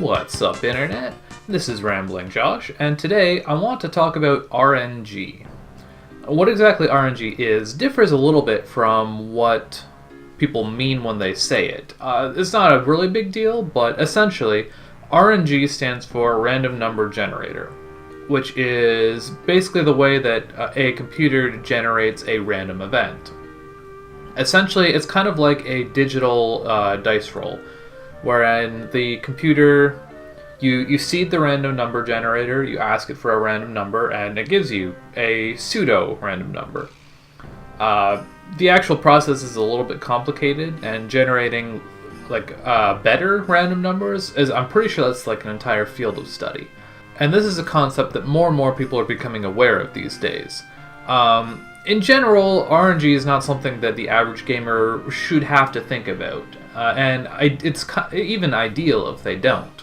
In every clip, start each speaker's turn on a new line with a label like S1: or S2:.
S1: What's up, Internet? This is Rambling Josh, and today I want to talk about RNG. What exactly RNG is differs a little bit from what people mean when they say it. It's not a really big deal, but essentially, RNG stands for Random Number Generator, which is basically the way that a computer generates a random event. Essentially, it's kind of like a digital dice roll, wherein the computer, you seed the random number generator, you ask it for a random number, and it gives you a pseudo random number. The actual process is a little bit complicated, and generating better random numbers is, I'm pretty sure that's like an entire field of study. And this is a concept that more and more people are becoming aware of these days. In general, RNG is not something that the average gamer should have to think about, it's even ideal if they don't.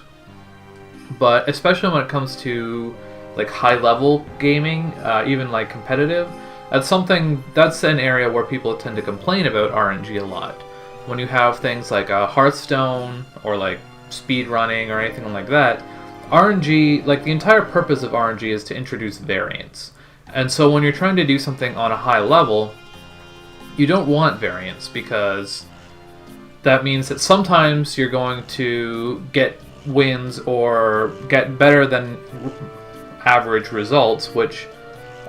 S1: But especially when it comes to like high-level gaming, even like competitive, that's an area where people tend to complain about RNG a lot. When you have things like Hearthstone or like speed running or anything like that, RNG, like the entire purpose of RNG is to introduce variance. And so when you're trying to do something on a high level, you don't want variance, because that means that sometimes you're going to get wins or get better than average results, which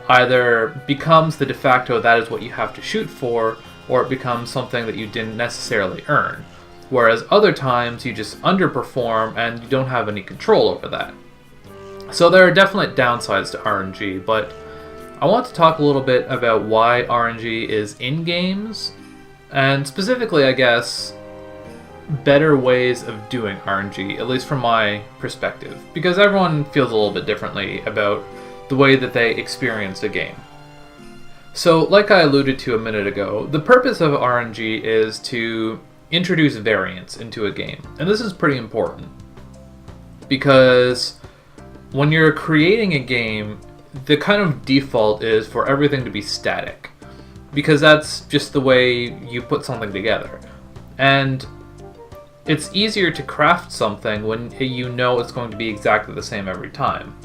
S1: either becomes the de facto that is what you have to shoot for, or it becomes something that you didn't necessarily earn. Whereas other times you just underperform and you don't have any control over that. So there are definite downsides to RNG, but I want to talk a little bit about why RNG is in games, and specifically, I guess, better ways of doing RNG, at least from my perspective, because everyone feels a little bit differently about the way that they experience a game. So, like I alluded to a minute ago, the purpose of RNG is to introduce variance into a game, and this is pretty important, because when you're creating a game, the kind of default is for everything to be static, because that's just the way you put something together. And it's easier to craft something when you know it's going to be exactly the same every time.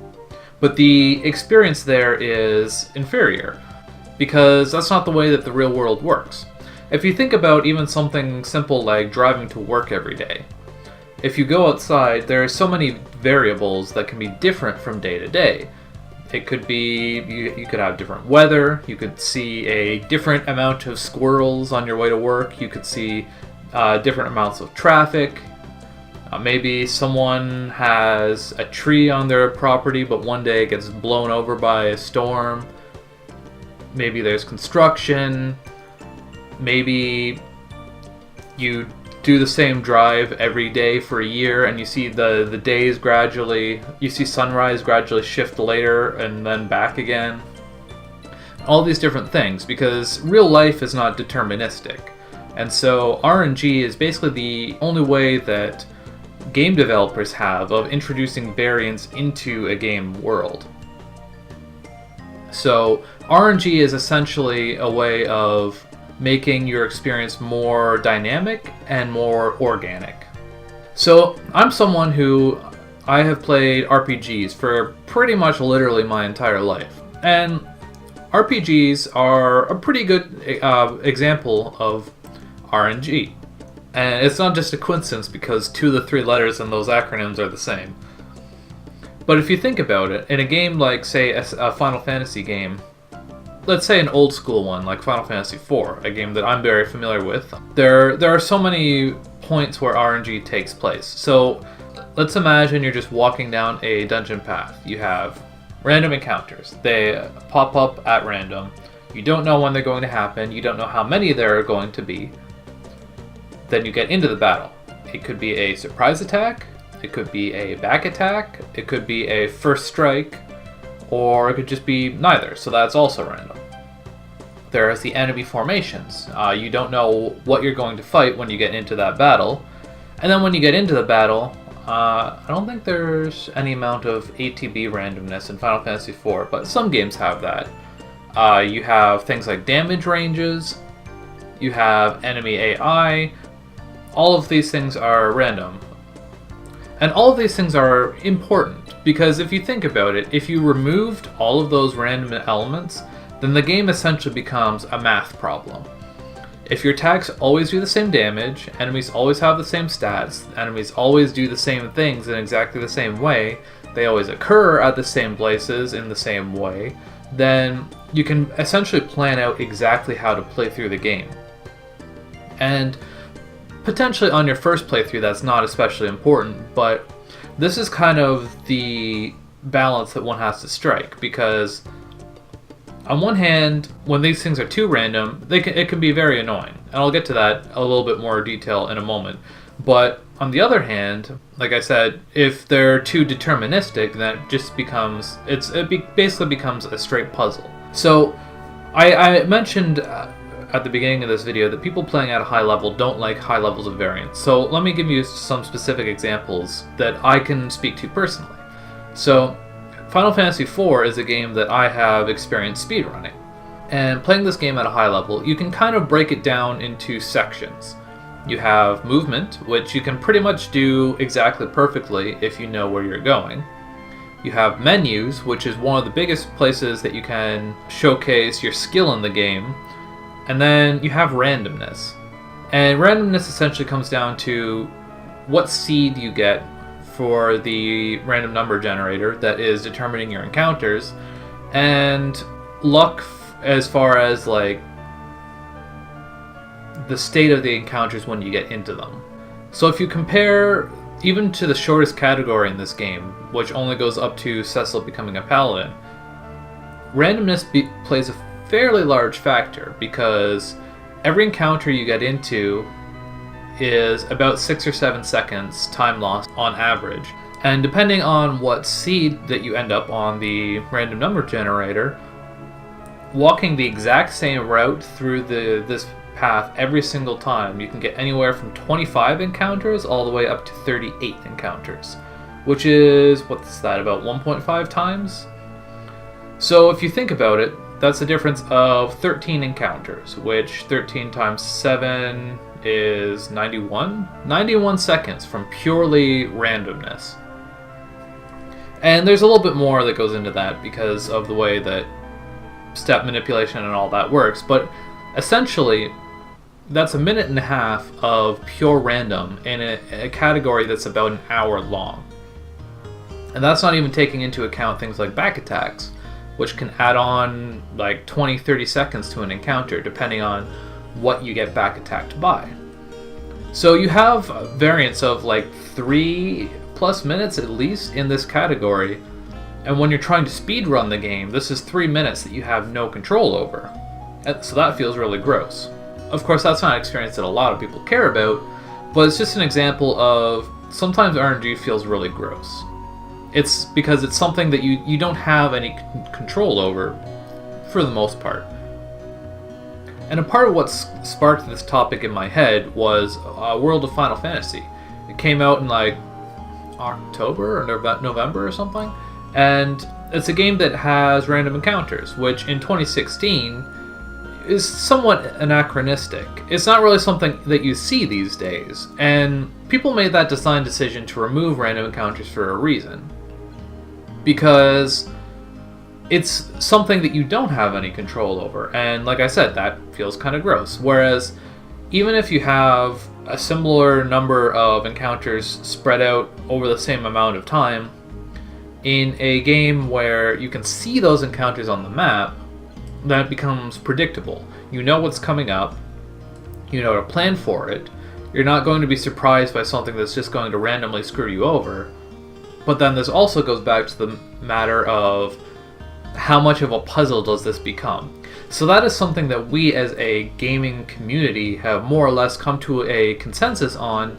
S1: But the experience there is inferior, because that's not the way that the real world works. If you think about even something simple like driving to work every day, if you go outside, there are so many variables that can be different from day to day. It could be, you could have different weather, you could see a different amount of squirrels on your way to work, you could see different amounts of traffic. Maybe someone has a tree on their property, but one day it gets blown over by a storm. Maybe there's construction. Maybe you do the same drive every day for a year, and you see the days gradually, you see sunrise gradually shift later and then back again. All these different things, because real life is not deterministic. And so RNG is basically the only way that game developers have of introducing variance into a game world. So RNG is essentially a way of making your experience more dynamic and more organic. So I'm someone who I have played RPGs for pretty much literally my entire life. And RPGs are a pretty good example of RNG. And it's not just a coincidence because 2 of the 3 letters in those acronyms are the same. But if you think about it, in a game like, say, a Final Fantasy game, let's say an old school one like Final Fantasy IV, a game that I'm very familiar with, there are so many points where RNG takes place. So let's imagine you're just walking down a dungeon path. You have random encounters. They pop up at random. You don't know when they're going to happen. You don't know how many there are going to be. Then you get into the battle. It could be a surprise attack, it could be a back attack, it could be a first strike, or it could just be neither, so that's also random. There's the enemy formations. You don't know what you're going to fight when you get into that battle, and then when you get into the battle, I don't think there's any amount of ATB randomness in Final Fantasy IV, but some games have that. You have things like damage ranges, you have enemy AI. All of these things are random. And all of these things are important, because if you think about it, if you removed all of those random elements, then the game essentially becomes a math problem. If your attacks always do the same damage, enemies always have the same stats, enemies always do the same things in exactly the same way, they always occur at the same places in the same way, then you can essentially plan out exactly how to play through the game. And potentially on your first playthrough that's not especially important, but this is kind of the balance that one has to strike, because on one hand, when these things are too random, it can be very annoying, and I'll get to that a little bit more detail in a moment. But on the other hand, like I said, if they're too deterministic, then it just becomes basically becomes a straight puzzle. So I mentioned at the beginning of this video that people playing at a high level don't like high levels of variance. So let me give you some specific examples that I can speak to personally. So Final Fantasy IV is a game that I have experienced speedrunning. And playing this game at a high level, you can kind of break it down into sections. You have movement, which you can pretty much do exactly perfectly if you know where you're going. You have menus, which is one of the biggest places that you can showcase your skill in the game. And then you have randomness. And randomness essentially comes down to what seed you get for the random number generator that is determining your encounters, and luck as far as like the state of the encounters when you get into them. So if you compare even to the shortest category in this game, which only goes up to Cecil becoming a paladin, randomness plays a fairly large factor, because every encounter you get into is about 6 or 7 seconds time lost on average. And depending on what seed that you end up on the random number generator, walking the exact same route through this path every single time, you can get anywhere from 25 encounters all the way up to 38 encounters, which is, what's that, about 1.5 times? So if you think about it, that's a difference of 13 encounters, which 13 times 7 is 91? 91 seconds from purely randomness. And there's a little bit more that goes into that because of the way that step manipulation and all that works, but essentially that's a minute and a half of pure random in a category that's about an hour long. And that's not even taking into account things like back attacks, which can add on like 20-30 seconds to an encounter depending on what you get back attacked by. So you have variance of like 3+ minutes at least in this category, and when you're trying to speedrun the game, this is 3 minutes that you have no control over. So that feels really gross. Of course, that's not an experience that a lot of people care about, but it's just an example of sometimes RNG feels really gross. It's because it's something that you don't have any control over for the most part. And a part of what sparked this topic in my head was World of Final Fantasy. It came out in like October or November or something, and it's a game that has random encounters, which in 2016 is somewhat anachronistic. It's not really something that you see these days, and people made that design decision to remove random encounters for a reason. Because it's something that you don't have any control over, and like I said, that feels kind of gross. Whereas, even if you have a similar number of encounters spread out over the same amount of time, in a game where you can see those encounters on the map, that becomes predictable. You know what's coming up, you know to plan for it, you're not going to be surprised by something that's just going to randomly screw you over. But then this also goes back to the matter of how much of a puzzle does this become. So that is something that we as a gaming community have more or less come to a consensus on,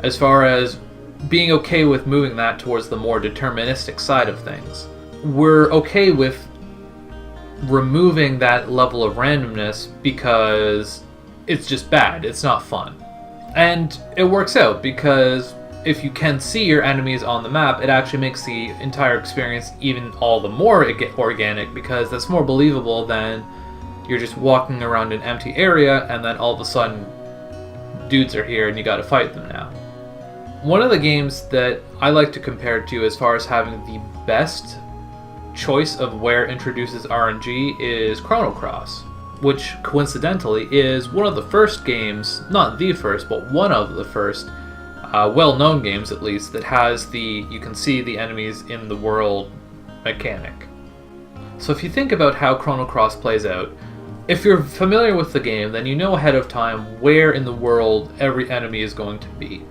S1: as far as being okay with moving that towards the more deterministic side of things. We're okay with removing that level of randomness because it's just bad, it's not fun. And it works out because if you can see your enemies on the map, it actually makes the entire experience even all the more organic, because that's more believable than you're just walking around an empty area and then all of a sudden dudes are here and you gotta fight them now. One of the games that I like to compare it to as far as having the best choice of where it introduces RNG is Chrono Cross, which coincidentally is one of the first games, not the first, but one of the first well-known games at least, that has the you can see the enemies in the world mechanic. So if you think about how Chrono Cross plays out, if you're familiar with the game, then you know ahead of time where in the world every enemy is going to be.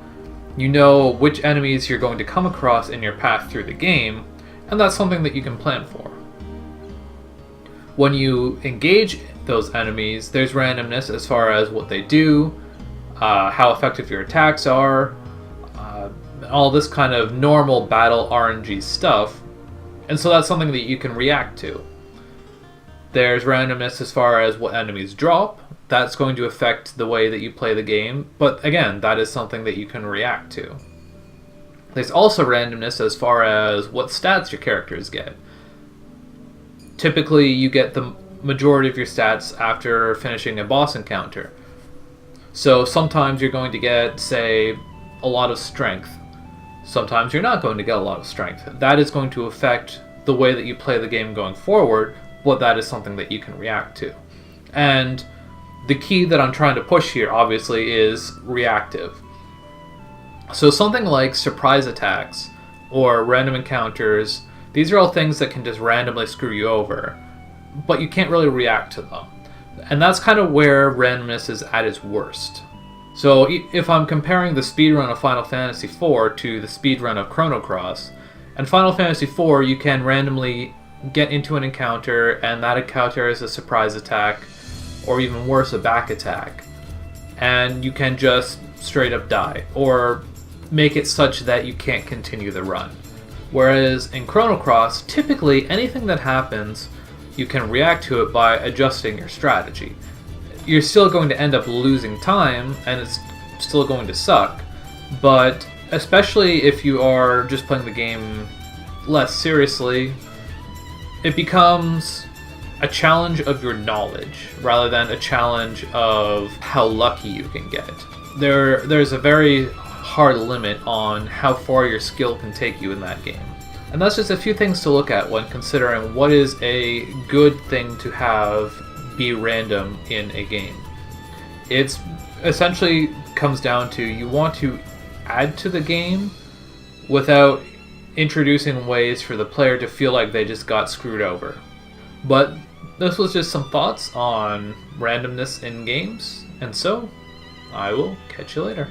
S1: You know which enemies you're going to come across in your path through the game, and that's something that you can plan for. When you engage those enemies, there's randomness as far as what they do, how effective your attacks are, all this kind of normal battle RNG stuff, and so that's something that you can react to. There's randomness as far as what enemies drop. That's going to affect the way that you play the game, but again, that is something that you can react to. There's also randomness as far as what stats your characters get. Typically, you get the majority of your stats after finishing a boss encounter. So sometimes you're going to get, say, a lot of strength. Sometimes you're not going to get a lot of strength. That is going to affect the way that you play the game going forward, but that is something that you can react to. And the key that I'm trying to push here, obviously, is reactive. So something like surprise attacks or random encounters, these are all things that can just randomly screw you over, but you can't really react to them. And that's kind of where randomness is at its worst. So if I'm comparing the speedrun of Final Fantasy IV to the speedrun of Chrono Cross, in Final Fantasy IV you can randomly get into an encounter, and that encounter is a surprise attack, or even worse, a back attack. And you can just straight up die, or make it such that you can't continue the run. Whereas in Chrono Cross, typically anything that happens, you can react to it by adjusting your strategy. You're still going to end up losing time, and it's still going to suck, but especially if you are just playing the game less seriously, it becomes a challenge of your knowledge rather than a challenge of how lucky you can get. There's a very hard limit on how far your skill can take you in that game. And that's just a few things to look at when considering what is a good thing to have be random in a game. It's essentially comes down to you want to add to the game without introducing ways for the player to feel like they just got screwed over. But this was just some thoughts on randomness in games, and so I will catch you later.